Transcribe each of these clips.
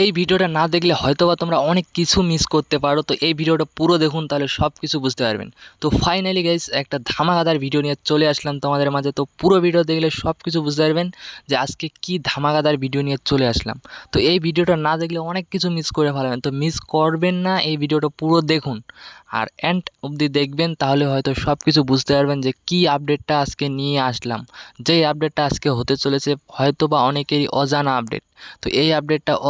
এই ভিডিওটা না দেখলে হয়তোবা তোমরা অনেক কিছু মিস করতে পারো। তো এই ভিডিওটা পুরো দেখুন, তাহলে সব কিছু বুঝতে পারবেন। তো ফাইনালি গাইস একটা ধামাকাদার ভিডিও নিয়ে চলে আসলাম তোমাদের মাঝে। তো পুরো ভিডিও দেখলে সব কিছু বুঝতে পারবেন যে আজকে কি ধামাকাদার ভিডিও নিয়ে চলে আসলাম। তো এই ভিডিওটা না দেখলে অনেক কিছু মিস করে ফেলবেন, তো মিস করবেন না, এই ভিডিওটা পুরো দেখুন আর এন্ড অবধি দেখবেন, তাহলে হয়তো সব কিছু বুঝতে পারবেন যে কি আপডেটটা আজকে নিয়ে আসলাম। যেই আপডেটটা আজকে হতে চলেছে হয়তোবা অনেকেরই অজানা আপডেট। তো এই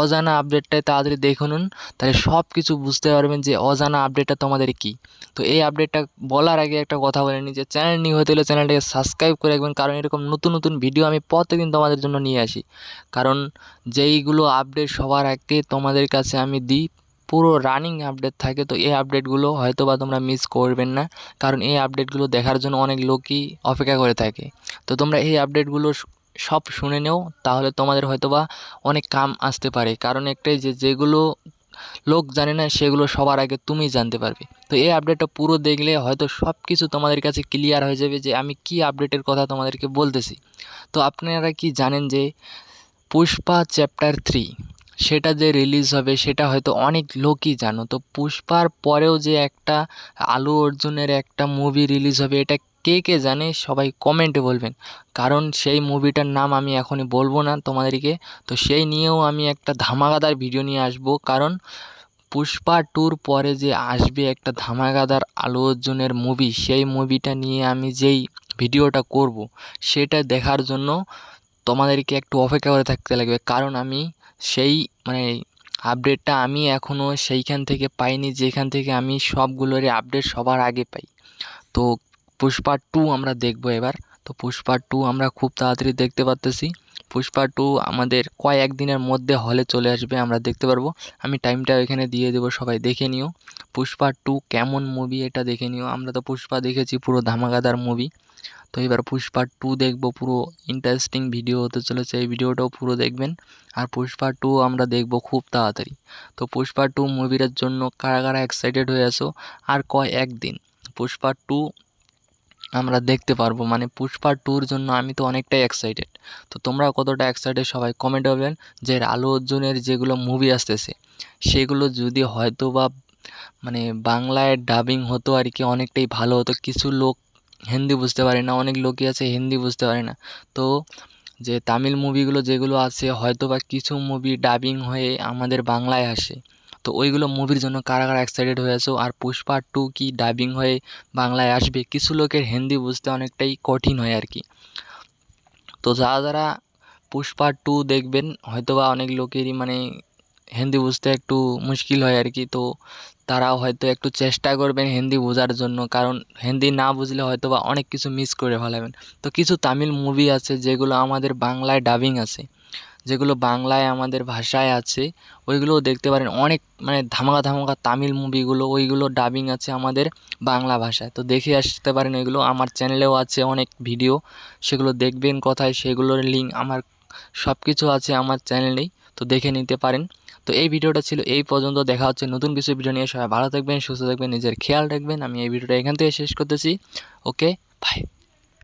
অজানা আপডেটটাই তাড়াতাড়ি দেখে নিন, তাহলে সব কিছু বুঝতে পারবেন যে অজানা আপডেটটা তোমাদের কি। তো এই আপডেটটা বলার আগে একটা কথা বলে নিই, যে চ্যানেল নিউ হতে হলে চ্যানেলটাকে সাবস্ক্রাইব করে রাখবেন, কারণ এরকম নতুন নতুন ভিডিও আমি প্রত্যেকদিন তোমাদের জন্য নিয়ে আসি। কারণ যেইগুলো আপডেট সবার আগে তোমাদের কাছে আমি দিই, পুরো রানিং আপডেট থাকে। তো এই আপডেটগুলো হয়তোবা তোমরা মিস করবেন না, কারণ এই আপডেটগুলো দেখার জন্য অনেক লোকই অপেক্ষা করে থাকে। তো তোমরা এই আপডেটগুলো সব শুনে নেও, তাহলে তোমাদের হয়তোবা অনেক কাম আসতে পারে। কারণ একটাই, যে যেগুলো লোক জানে না সেগুলো সবার আগে তুমি জানতে পারবে। তো এই আপডেটটা পুরো দেখলে হয়তো সব কিছু তোমাদের কাছে ক্লিয়ার হয়ে যাবে যে আমি কি আপডেটের কথা তোমাদেরকে বলতেছি। তো আপনারা কি জানেন যে পুষ্পা চ্যাপ্টার 3 সেটা যে রিলিজ হবে সেটা হয়তো অনেক লোকই জানো। তো পুষ্পার পরেও যে একটা আলু অর্জুনের একটা মুভি রিলিজ হবে, এটা কে কে জানে সবাই কমেন্টে বলবেন। কারণ সেই মুভিটার নাম আমি এখনই বলবো না তোমাদেরকে। তো সেই নিয়েও আমি একটা ধামাকাদার ভিডিও নিয়ে আসবো, কারণ পুষ্পা 2র পরে যে আসবে একটা ধামাকাদার আলু অর্জুনের মুভি, সেই মুভিটা নিয়ে আমি যেই ভিডিওটা করব সেটা দেখার জন্য তোমাদেরকে একটু অপেক্ষা করে থাকতে লাগবে। কারণ আমি সেই মানে আপডেটটা আমি এখনও সেইখান থেকে পাইনি যেখান থেকে আমি সবগুলোরই আপডেট সবার আগে পাই। তো পুষ্পা 2 আমরা দেখব এবার। তো পুষ্পা 2 আমরা খুব তাড়াতাড়ি দেখতে পারতেছি। পুষ্পা 2 আমাদের কয়েক দিনের মধ্যে হলে চলে আসবে, আমরা দেখতে পারবো। আমি টাইমটা এখানে দিয়ে দেবো, সবাই দেখে নিও। পুষ্পা 2 কেমন মুভি এটা দেখে নিও। আমরা তো পুষ্পা দেখেছি, পুরো ধামাকাদার মুভি। তো এবার পুষ্পা 2 দেখব, পুরো ইন্টারেস্টিং ভিডিও হতে চলেছে, এই ভিডিওটাও পুরো দেখবেন। আর পুষ্পা 2 আমরা দেখব খুব তাড়াতাড়ি। তো পুষ্পা 2 মুভিটার জন্য কারা কারা এক্সাইটেড হয়ে আছো? আর একদিন পুষ্পা 2 আমরা দেখতে পারবো। মানে পুষ্পা 2-র জন্য আমি তো অনেকটাই এক্সাইটেড। তো তোমরা কতটা এক্সাইটেড সবাই কমেন্ট করবেন। যে আলু অর্জুনের যেগুলো মুভি আসতেছে সেগুলো যদি হয়তো বা মানে বাংলায় ডাবিং হতো আর কি, অনেকটাই ভালো হতো। কিছু লোক হিন্দি বুঝতে পারে না, অনেক লোকই আছে হিন্দি বুঝতে পারে না। তো যে তামিল মুভিগুলো যেগুলো আছে হয়তো বা কিছু মুভি ডাবিং হয়ে আমাদের বাংলায় আসে। তো ওইগুলো মুভির জন্য কারা কারা এক্সাইটেড হয়ে আছো? আর পুষ্পা 2 কি ডাবিং হয়ে বাংলায় আসবে? কিছু লোকের হিন্দি বুঝতে অনেকটাই কঠিন হয় আর কি। তো যারা যারা পুষ্পা 2 দেখবেন, হয়তোবা অনেক লোকেরই মানে হিন্দি বুঝতে একটু মুশকিল হয় আর কি। তো তারাও হয়তো একটু চেষ্টা করবেন হিন্দি বোঝার জন্য, কারণ হিন্দি না বুঝলে হয়তোবা অনেক কিছু মিস করে ফেলাবেন। তো কিছু তামিল মুভি আছে যেগুলো আমাদের বাংলায় ডাবিং আছে, যেগুলো বাংলায় আমাদের ভাষায় আছে, ওইগুলোও দেখতে পারেন। অনেক মানে ধামাকা ধামাকা তামিল মুভিগুলো, ওইগুলো ডাবিং আছে আমাদের বাংলা ভাষায়। তো দেখে আসতে পারেন, ওইগুলো আমার চ্যানেলেও আছে অনেক ভিডিও, সেগুলো দেখবেন। কোথায় সেগুলোর লিঙ্ক আমার সব কিছু আছে আমার চ্যানেলেই, তো দেখে নিতে পারেন। তো এই ভিডিওটা ছিল এই পর্যন্ত, দেখা হচ্ছে নতুন কিছু ভিডিও নিয়ে। সবাই ভালো থাকবেন, সুস্থ থাকবেন, নিজের খেয়াল রাখবেন। আমি এই ভিডিওটা এখান থেকে শেষ করতেছি। ওকে, বাই।